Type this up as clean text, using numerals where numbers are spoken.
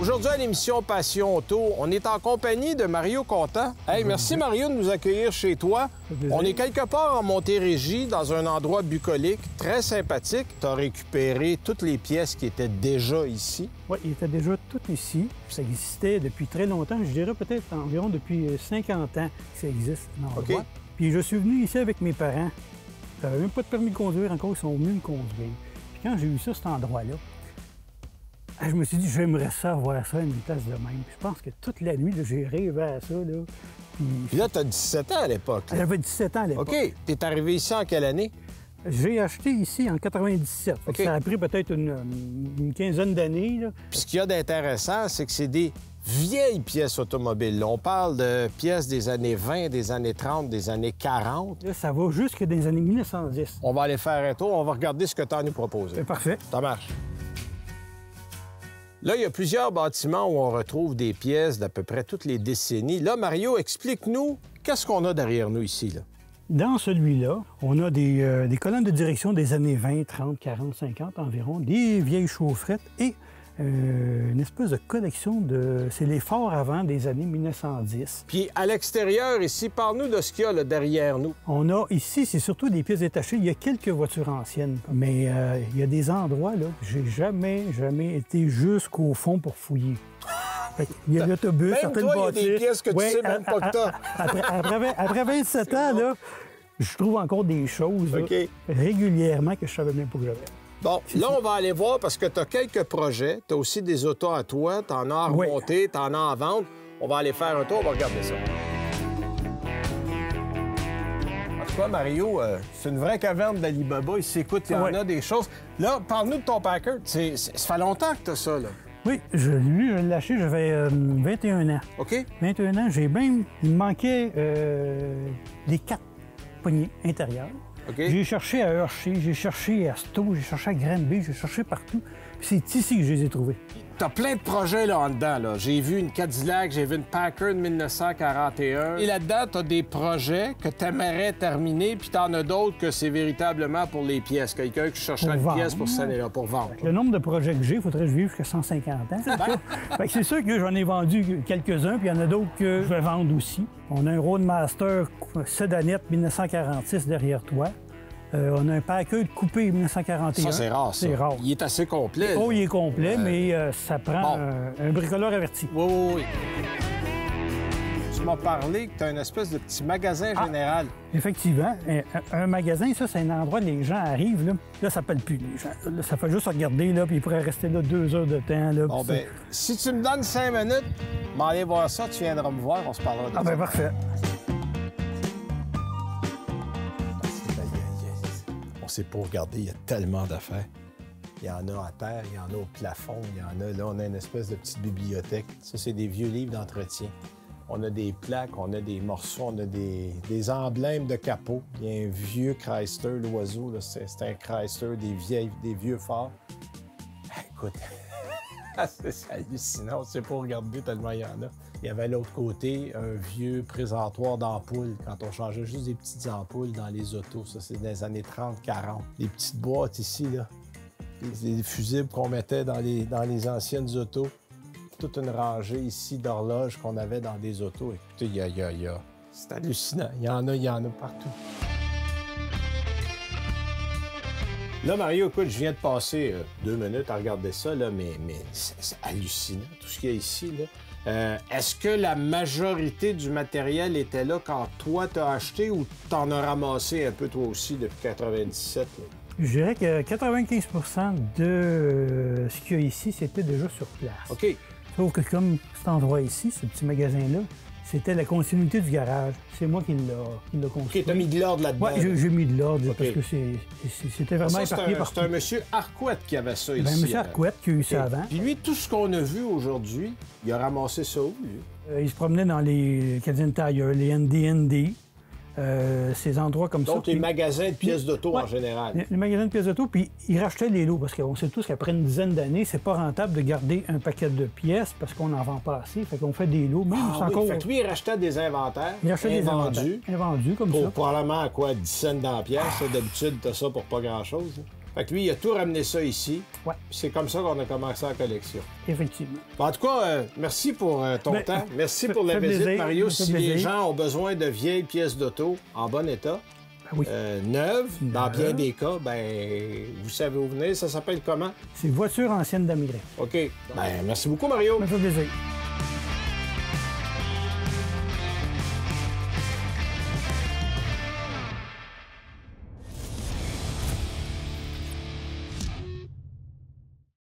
Aujourd'hui, à l'émission Passion Auto, on est en compagnie de Mario Contant. Hey, merci Mario de nous accueillir chez toi. On est quelque part en Montérégie, dans un endroit bucolique, très sympathique. Tu as récupéré toutes les pièces qui étaient déjà ici. Oui, il était déjà tout ici. Ça existait depuis très longtemps. Je dirais peut-être environ depuis 50 ans que ça existe, l'endroit. OK. Puis je suis venu ici avec mes parents. J'avais même pas de permis de conduire encore, ils sont venus me conduire. Puis quand j'ai eu ça, cet endroit-là, je me suis dit, j'aimerais ça voir ça à une place de même. Puis je pense que toute la nuit, là, j'ai rêvé à ça. Là. Puis là, tu as 17 ans à l'époque. là. J'avais 17 ans à l'époque. OK. Tu es arrivé ici en quelle année? J'ai acheté ici en 97. Fait que OK. ça a pris peut-être une quinzaine d'années. Là. Puis ce qu'il y a d'intéressant, c'est que c'est des vieilles pièces automobiles. Là, on parle de pièces des années 20, des années 30, des années 40. Là, ça va jusque dans les années 1910. On va aller faire un tour, on va regarder ce que tu as à nous proposer. C'est parfait. Ça marche. Là, il y a plusieurs bâtiments où on retrouve des pièces d'à peu près toutes les décennies. Là, Mario, explique-nous, qu'est-ce qu'on a derrière nous ici, là? Dans celui-là, on a des colonnes de direction des années 20, 30, 40, 50 environ, des vieilles chaufferettes et une espèce de collection de... C'est les forts avant des années 1910. Puis à l'extérieur, ici, parle-nous de ce qu'il y a là, derrière nous. On a ici, c'est surtout des pièces détachées. Il y a quelques voitures anciennes, mais il y a des endroits, là, j'ai jamais été jusqu'au fond pour fouiller. Il y a l'autobus, Même certaines toi, il y a bâtisses. des pièces que tu sais même pas que t'as. Après 27 ans, là, je trouve encore des choses là, OK. régulièrement que je savais même pas que j'avais. Bon, là, on va aller voir parce que tu as quelques projets. Tu as aussi des autos à toi, tu en as à Oui. remonter, tu en as à vendre. On va aller faire un tour, on va regarder ça. En tout cas, Mario, c'est une vraie caverne d'Alibaba. Ici, écoute, il y en Oui. a des choses. Là, parle-nous de ton Packard. Ça fait longtemps que tu as ça, là. Oui, lui, je l'ai acheté, j'avais 21 ans. OK? 21 ans, il me manquait les 4 poignées intérieures. OK. J'ai cherché à Hershey, j'ai cherché à Stowe, j'ai cherché à Granby, j'ai cherché partout. Puis c'est ici que je les ai trouvés. T'as plein de projets là en dedans. Là. J'ai vu une Cadillac, j'ai vu une Packard 1941. Et là-dedans, t'as des projets que t'aimerais terminer, puis t'en as d'autres que c'est véritablement pour les pièces. Quelqu'un qui chercherait Pour une pièce vendre. pour cette année-là, pour vendre. Le nombre de projets que j'ai, il faudrait que je vive jusqu'à 150 ans. Fait que c'est sûr que j'en ai vendu quelques-uns, puis il y en a d'autres que je vais vendre aussi. On a un Roadmaster Sedanette 1946 derrière toi. On a un Packard coupé 1941. Ça, c'est rare, ça. C'est rare. Il est assez complet. Oh, là. il est complet, mais ça prend Bon. un bricoleur averti. Oui, oui, oui. Tu m'as parlé que tu as une espèce de petit magasin général. Effectivement. Un magasin, ça, c'est un endroit où les gens arrivent. Là, ça ne s'appelle plus, les gens. Là, ça fait juste regarder, là, puis ils pourraient rester là 2 heures de temps. Là, Bon, puis ça- ben, si tu me donnes 5 minutes, je vais aller voir ça, tu viendras me voir, on se parlera de Ah, ça. ben parfait. On sait pas regarder, il y a tellement d'affaires. Il y en a à terre, il y en a au plafond, il y en a... Là, on a une espèce de petite bibliothèque. Ça, c'est des vieux livres d'entretien. On a des plaques, on a des morceaux, on a des emblèmes de capot. Il y a un vieux Chrysler, l'oiseau, là, c'est un Chrysler, des vieux phares. Écoute, c'est hallucinant, on ne sait pas regarder tellement il y en a. Il y avait à l'autre côté un vieux présentoir d'ampoules, quand on changeait juste des petites ampoules dans les autos. Ça, c'est dans les années 30-40. Des petites boîtes ici, là. Des fusibles qu'on mettait dans les anciennes autos. Toute une rangée ici d'horloges qu'on avait dans des autos. Écoutez, il y a... C'est hallucinant. Il y en a partout. Là, Mario, écoute, je viens de passer 2 minutes à regarder ça, là, mais c'est hallucinant, tout ce qu'il y a ici, là. Est-ce que la majorité du matériel était là quand toi t'as acheté ou t'en as ramassé un peu toi aussi depuis 97? Là? Je dirais que 95 de ce qu'il y a ici, c'était déjà sur place. OK. Sauf que comme cet endroit ici, ce petit magasin-là, c'était la continuité du garage. C'est moi qui l'a construit. OK, t'as mis de l'ordre là-dedans. Oui, j'ai mis de l'ordre OK. parce que c'était vraiment Ça, éparpillé partout. c'est un monsieur Arquette qui avait ça Ben, ici. M. Arquette qui a eu ça avant. Puis lui, tout ce qu'on a vu aujourd'hui, il a ramassé ça où, lui? Il se promenait dans les Canadian Tire, les ND&D, ces endroits comme ça. Donc, les Puis- magasins de pièces d'auto Ouais. en général. Les magasins de pièces d'auto, puis ils rachetaient les lots, parce qu'on sait tous qu'après une dizaine d'années, c'est pas rentable de garder un paquet de pièces parce qu'on n'en vend pas assez. Fait qu'on fait des lots. Même Ah, c'est oui. encore. Fait que lui, il rachetait des inventaires. Il rachetait des invendus. invendus comme Pour ça. probablement à quoi, 10 cents dans la pièce. Ça, d'habitude, t'as ça pour pas grand-chose. Là. Fait que lui, il a tout ramené ça ici. Ouais. Puis c'est comme ça qu'on a commencé la collection. Effectivement. En tout cas, merci pour ton temps. Merci pour la visite, plaisir, Mario. ça fait Si les plaisir. gens ont besoin de vieilles pièces d'auto en bon état, Oui. neuves, dans bien des cas, ben vous savez où venir. Ça s'appelle comment? C'est voiture ancienne d'Amérique. OK. Ben, merci beaucoup, Mario. Ça me fait plaisir.